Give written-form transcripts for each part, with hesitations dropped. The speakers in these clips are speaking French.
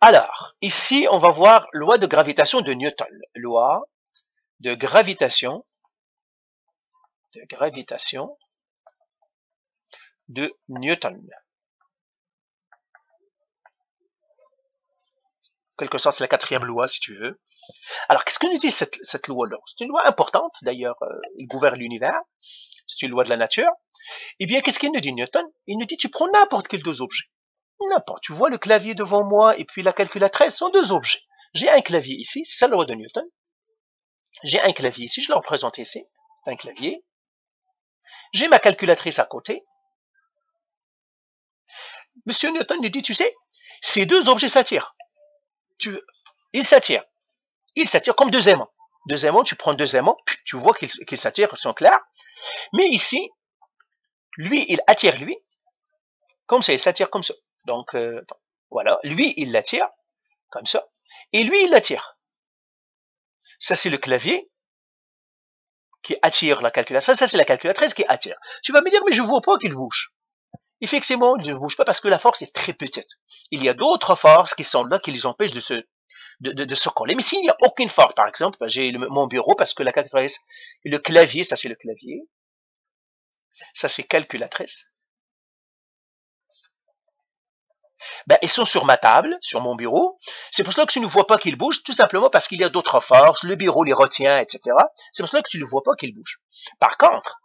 Alors, ici, on va voir loi de gravitation de Newton. Loi de gravitation de Newton. En quelque sorte, c'est la quatrième loi, si tu veux. Alors, qu'est-ce que nous dit cette loi-là? C'est une loi importante, d'ailleurs, il gouverne l'univers. C'est une loi de la nature. Eh bien, qu'est-ce qu'il nous dit, Newton? Il nous dit, tu prends n'importe quel deux objets. N'importe. Tu vois le clavier devant moi et puis la calculatrice sont deux objets. J'ai un clavier ici, c'est la loi de Newton. J'ai un clavier ici, je le représente ici. C'est un clavier. J'ai ma calculatrice à côté. Monsieur Newton nous dit, tu sais, ces deux objets s'attirent. Ils s'attirent. Ils s'attirent comme deux aimants. Deux aimants, tu prends deux aimants, tu vois qu'ils s'attirent, ils sont clairs. Mais ici, lui, il attire lui, comme ça, il s'attire comme ça. Donc, voilà, lui, il l'attire, comme ça, et lui, il l'attire. Ça, c'est le clavier qui attire la calculatrice. Ça, c'est la calculatrice qui attire. Tu vas me dire, mais je ne vois pas qu'il bouge. Effectivement, il ne bouge pas parce que la force est très petite. Il y a d'autres forces qui sont là, qui les empêchent de se coller. Mais s'il n'y a aucune force, par exemple, j'ai mon bureau parce que la calculatrice, le clavier, ça c'est le clavier. Ça c'est calculatrice. Ben, ils sont sur ma table, sur mon bureau. C'est pour cela que tu ne vois pas qu'ils bougent, tout simplement parce qu'il y a d'autres forces, le bureau les retient, etc. C'est pour cela que tu ne vois pas qu'ils bougent. Par contre,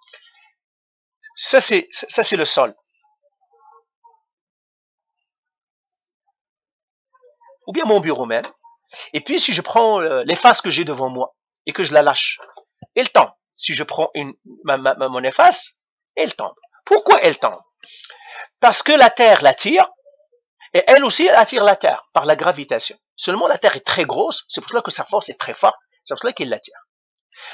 ça c'est le sol. Ou bien mon bureau même. Et puis si je prends l'efface que j'ai devant moi et que je la lâche, elle tombe. Si je prends mon efface, elle tombe. Pourquoi elle tombe? Parce que la Terre l'attire, et elle aussi elle attire la Terre par la gravitation. Seulement la Terre est très grosse, c'est pour cela que sa force est très forte, c'est pour cela qu'elle l'attire.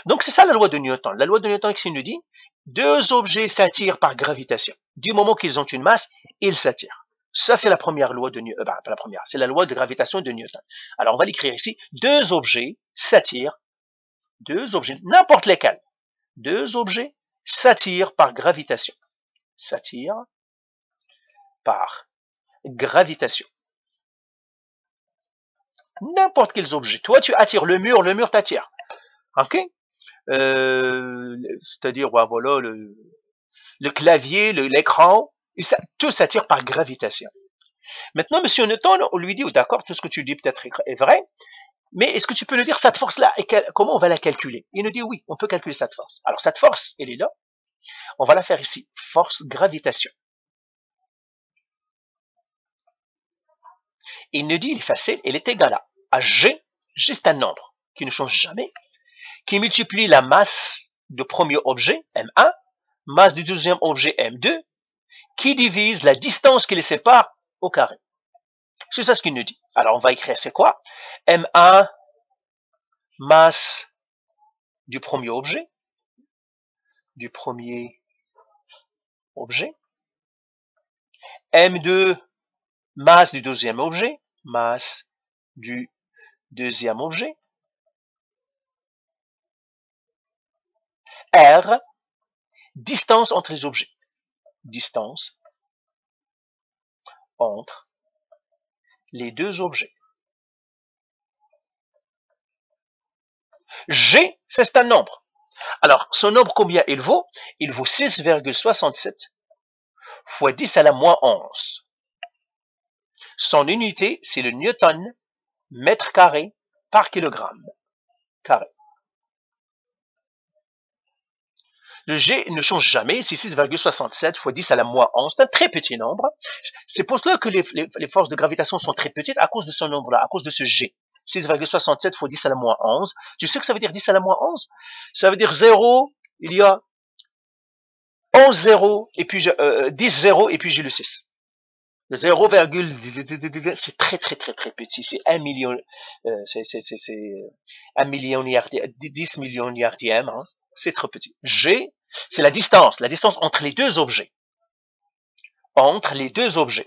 Donc c'est ça la loi de Newton. La loi de Newton qui nous dit, deux objets s'attirent par gravitation. Du moment qu'ils ont une masse, ils s'attirent. Ça c'est la première loi de Newton, pas la première, c'est la loi de gravitation de Newton. Alors on va l'écrire ici, deux objets s'attirent, deux objets, n'importe lesquels, deux objets s'attirent par gravitation. S'attirent par gravitation. N'importe quels objets. Toi, tu attires le mur t'attire. Ok? C'est-à-dire, ouais, voilà, le clavier, l'écran, tout s'attire par gravitation. Maintenant, monsieur Newton, on lui dit, oh, d'accord, tout ce que tu dis peut-être est vrai, mais est-ce que tu peux nous dire cette force-là, comment on va la calculer? Il nous dit, oui, on peut calculer cette force. Alors, cette force, elle est là. On va la faire ici. Force gravitation. Il nous dit, il est facile, elle est égale à G, G c'est un nombre qui ne change jamais, qui multiplie la masse du premier objet, M1, masse du deuxième objet, M2, qui divise la distance qui les sépare au carré. C'est ça ce qu'il nous dit. Alors, on va écrire, c'est quoi? M1, masse du premier objet, M2, masse du deuxième objet, masse du deuxième objet, R, distance entre les objets, distance entre les deux objets. G, c'est un nombre. Alors, son nombre, combien il vaut? Il vaut 6,67 fois 10 à la moins 11. Son unité, c'est le Newton, mètre carré par kilogramme carré. Le G ne change jamais, c'est 6,67 fois 10 à la moins 11. C'est un très petit nombre. C'est pour cela que les forces de gravitation sont très petites à cause de ce nombre-là, à cause de ce G. 6,67 fois 10 à la moins 11. Tu sais que ça veut dire 10 à la moins 11? Ça veut dire 0, il y a 11 zéros, et puis 10 zéros, et puis j'ai le 6. Le 0, c'est très petit. C'est 1 million, c'est 1 milliardième, 10 milliardième, hein. C'est trop petit. G, c'est la distance entre les deux objets. Entre les deux objets.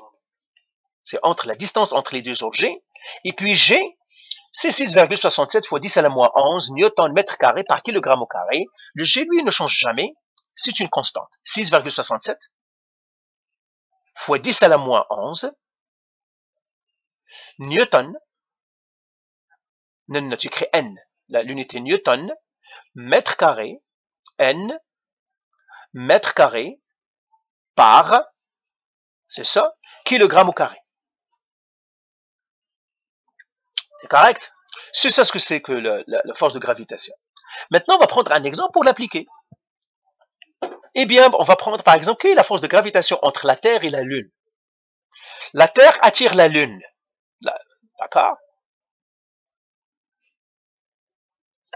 C'est entre la distance entre les deux objets. Et puis G, c'est 6,67 fois 10 à la moins 11 newton mètre carré par kilogramme au carré. Le G, lui, ne change jamais. C'est une constante. 6,67 fois 10 à la moins 11 Newton, non, j'écris N, l'unité Newton, mètre carré, N, mètre carré, par, c'est ça, kilogramme au carré. C'est correct? C'est ça ce que c'est que la force de gravitation. Maintenant, on va prendre un exemple pour l'appliquer. Eh bien, on va prendre par exemple, quelle est la force de gravitation entre la Terre et la Lune? La Terre attire la Lune. D'accord?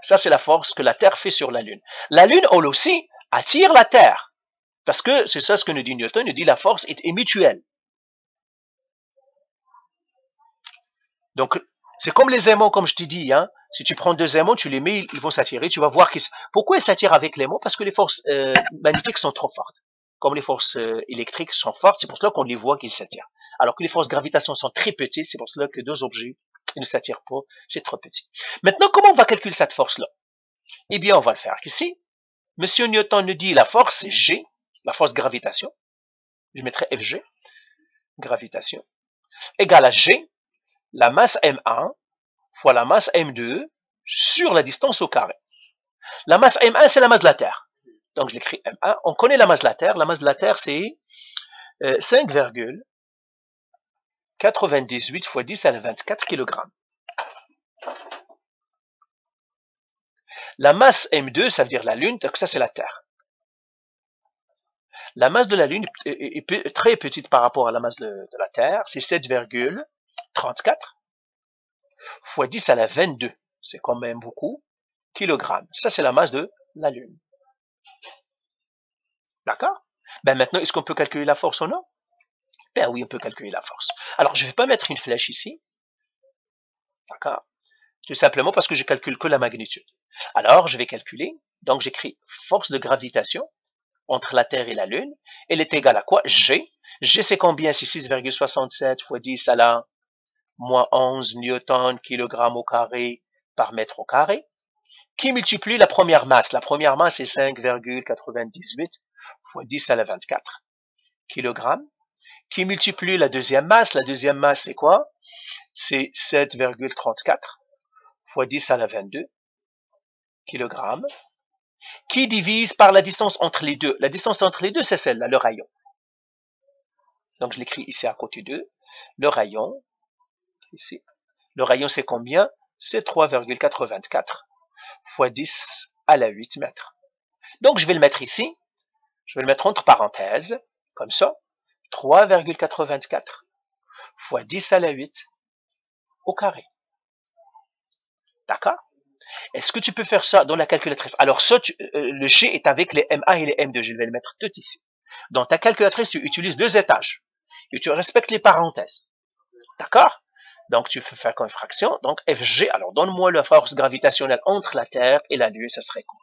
Ça, c'est la force que la Terre fait sur la Lune. La Lune, elle aussi, attire la Terre. Parce que c'est ça ce que nous dit Newton, il nous dit la force est mutuelle. Donc, c'est comme les aimants, comme je t'ai dit. Hein. Si tu prends deux aimants, tu les mets, ils vont s'attirer. Tu vas voir pourquoi ils s'attirent avec l'aimant? Parce que les forces magnétiques sont trop fortes. Comme les forces électriques sont fortes, c'est pour cela qu'on les voit qu'ils s'attirent. Alors que les forces de gravitation sont très petites, c'est pour cela que deux objets ils ne s'attirent pas, c'est trop petit. Maintenant, comment on va calculer cette force-là? Eh bien, on va le faire ici. Monsieur Newton nous dit la force, c'est G, la force de gravitation. Je mettrai Fg, gravitation, égale à G, la masse M1 fois la masse M2 sur la distance au carré. La masse M1, c'est la masse de la Terre. Donc, je l'écris M1. On connaît la masse de la Terre. La masse de la Terre, c'est 5,98 fois 10 à la 24 kg. La masse M2, ça veut dire la Lune, donc ça, c'est la Terre. La masse de la Lune est très petite par rapport à la masse de la Terre. C'est 7,34 fois 10 à la 22. C'est quand même beaucoup. Kilogrammes. Ça, c'est la masse de la Lune. D'accord? Ben maintenant, est-ce qu'on peut calculer la force ou non? Ben oui, on peut calculer la force. Alors, je ne vais pas mettre une flèche ici. D'accord? Tout simplement parce que je calcule que la magnitude. Alors, je vais calculer. Donc, j'écris force de gravitation entre la Terre et la Lune. Elle est égale à quoi? G. G, c'est combien? C'est 6,67 fois 10 à la moins 11 newton kilogramme au carré par mètre au carré, qui multiplie la première masse. La première masse est 5,98 fois 10 à la 24 kg, qui multiplie la deuxième masse. La deuxième masse, c'est quoi? C'est 7,34 fois 10 à la 22 kg, qui divise par la distance entre les deux. La distance entre les deux, c'est celle-là, le rayon. Donc, je l'écris ici à côté d'eux. Le rayon, ici. Le rayon, c'est combien? C'est 3,84 fois 10 à la 8 mètres. Donc, je vais le mettre ici. Je vais le mettre entre parenthèses, comme ça. 3,84 fois 10 à la 8 au carré. D'accord? Est-ce que tu peux faire ça dans la calculatrice? Alors, ça, le G est avec les M1 et les M2. Je vais le mettre tout ici. Dans ta calculatrice, tu utilises deux étages. Et tu respectes les parenthèses. D'accord? Donc, tu fais faire comme fraction. Donc, Fg, alors donne-moi la force gravitationnelle entre la Terre et la Lune, ça serait quoi?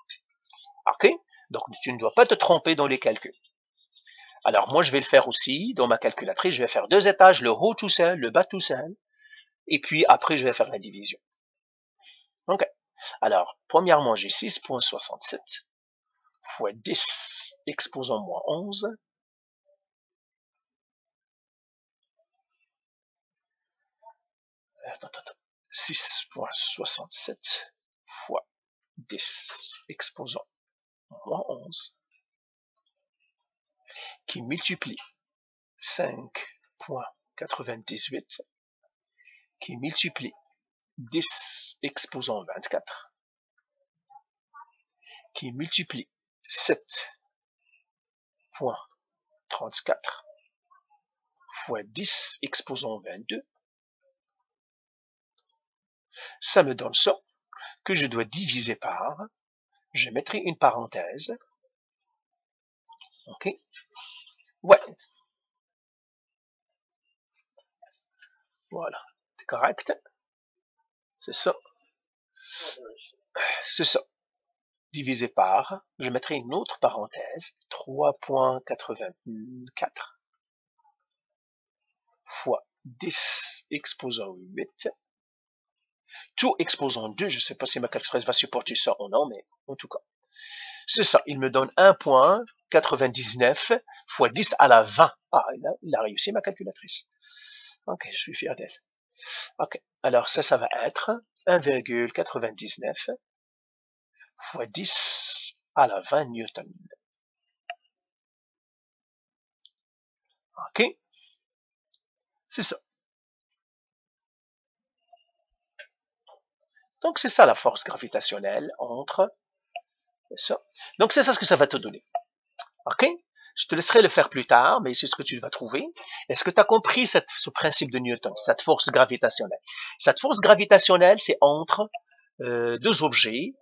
OK? Donc, tu ne dois pas te tromper dans les calculs. Alors, moi, je vais le faire aussi dans ma calculatrice. Je vais faire deux étages, le haut tout seul, le bas tout seul. Et puis, après, je vais faire la division. OK. Alors, premièrement, j'ai 6,67 fois 10 exposant moins 11. Attends. 6,67 fois 10 exposant moins 11 qui multiplie 5,98 qui multiplie 10 exposant 24 qui multiplie 7,34 fois 10 exposant 22, ça me donne ça que je dois diviser par, je mettrai une parenthèse, ok, ouais, voilà, c'est correct, c'est ça, divisé par, je mettrai une autre parenthèse, 3,84 fois 10 exposant 8, tout exposant 2, je ne sais pas si ma calculatrice va supporter ça ou non, mais en tout cas, c'est ça, il me donne 1,99 fois 10 à la 20. Ah, il a réussi ma calculatrice. Ok, je suis fier d'elle. OK. Alors ça va être 1,99 fois 10 à la 20 newtons. OK? C'est ça. Donc, c'est ça la force gravitationnelle entre ça. Donc, c'est ça ce que ça va te donner. OK? Je te laisserai le faire plus tard, mais c'est ce que tu vas trouver. Est-ce que tu as compris ce principe de Newton, cette force gravitationnelle? Cette force gravitationnelle, c'est entre deux objets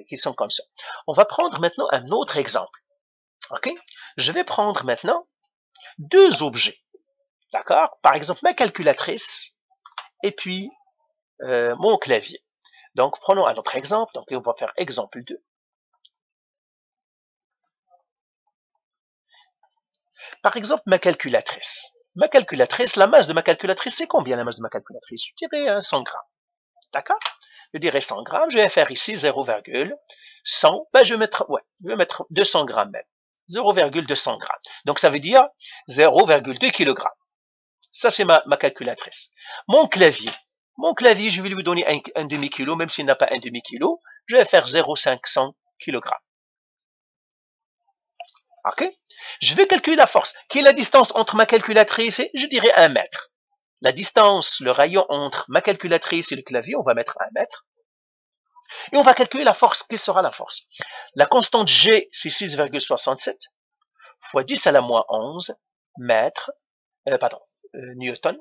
qui sont comme ça. On va prendre maintenant un autre exemple. OK? Je vais prendre maintenant deux objets. D'accord? Par exemple, ma calculatrice et puis mon clavier. Donc, prenons un autre exemple. Donc, on va faire exemple 2. Par exemple, ma calculatrice. Ma calculatrice, la masse de ma calculatrice, c'est combien la masse de ma calculatrice? Je dirais 100 grammes. D'accord? Je dirais 100 grammes. Je vais faire ici 0,100. Ben, je vais mettre 200 grammes même. 0,200 grammes. Donc, ça veut dire 0,2 kg. Ça, c'est ma calculatrice. Mon clavier, je vais lui donner un demi-kilo, même s'il n'a pas un demi-kilo. Je vais faire 0,500 kg. OK? Je vais calculer la force. Quelle est la distance entre ma calculatrice et, je dirais, 1 mètre. La distance, le rayon entre ma calculatrice et le clavier, on va mettre 1 mètre. Et on va calculer la force. Quelle sera la force? La constante G, c'est 6,67 fois 10 à la moins 11 mètres, newton,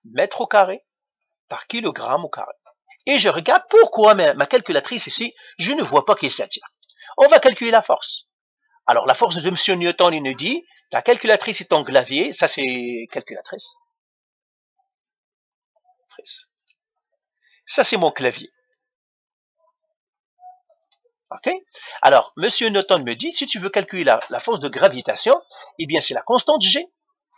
mètre au carré par kilogramme au carré. Et je regarde pourquoi ma calculatrice ici, je ne vois pas qu'il s'attire. On va calculer la force. Alors, la force de M. Newton, il nous dit, ta calculatrice est ton clavier, ça c'est calculatrice. Ça c'est mon clavier. OK? Alors, M. Newton me dit, si tu veux calculer la force de gravitation, eh bien c'est la constante G,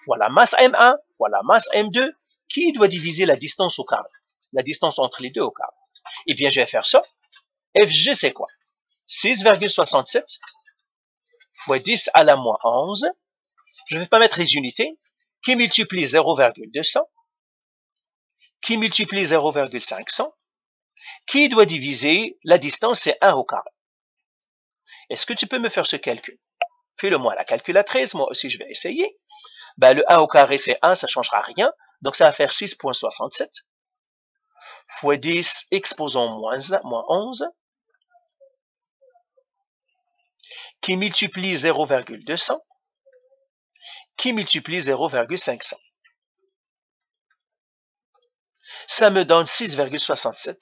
fois la masse M1, fois la masse M2, qui doit diviser la distance au carré. La distance entre les deux au carré. Eh bien, je vais faire ça. FG, c'est quoi? 6,67 fois 10 à la moins 11. Je ne vais pas mettre les unités. Qui multiplie 0,200. Qui multiplie 0,500. Qui doit diviser la distance, c'est 1 au carré. Est-ce que tu peux me faire ce calcul? Fais-le-moi à la calculatrice. Moi aussi, je vais essayer. Ben, le 1 au carré, c'est 1, ça ne changera rien. Donc, ça va faire 6,67 fois 10 exposant moins 11. Qui multiplie 0,200, qui multiplie 0,500. Ça me donne 6,67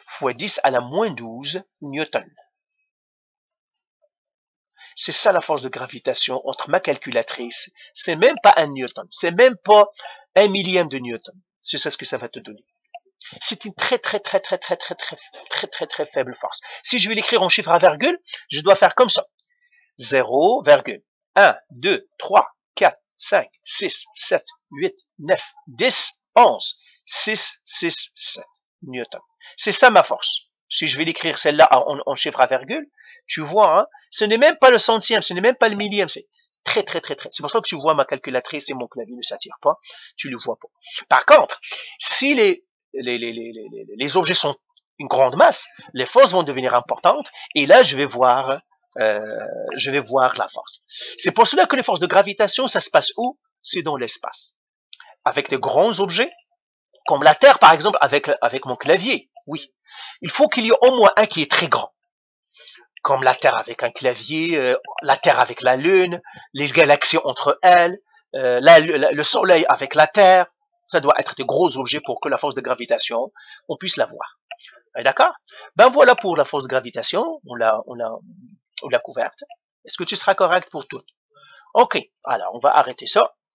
fois 10 à la moins 12 newton. C'est ça la force de gravitation entre ma calculatrice. C'est même pas un newton, c'est même pas 1 millième de newton. C'est ça ce que ça va te donner. C'est une très faible force. Si je vais l'écrire en chiffre à virgule, je dois faire comme ça. 0,1, 2, 3, 4, 5, 6, 7, 8, 9, 10, 11, 6, 6, 7 newton. C'est ça ma force. Si je vais l'écrire celle-là en chiffre à virgule, tu vois, hein, ce n'est même pas le centième, ce n'est même pas le millième, c'est très. C'est pour ça que tu vois ma calculatrice et mon clavier ne s'attirent pas, tu le vois pas. Par contre, si les objets sont une grande masse, les forces vont devenir importantes, et là, je vais voir la force. C'est pour cela que les forces de gravitation, ça se passe où? C'est dans l'espace. Avec de grands objets, comme la Terre, par exemple, avec mon clavier, oui. Il faut qu'il y ait au moins un qui est très grand. Comme la Terre avec un clavier, la Terre avec la Lune, les galaxies entre elles, le Soleil avec la Terre. Ça doit être de gros objets pour que la force de gravitation, on puisse la voir. D'accord? Ben voilà pour la force de gravitation, on l'a couverte. Est-ce que tu seras correct pour tout? OK, alors on va arrêter ça.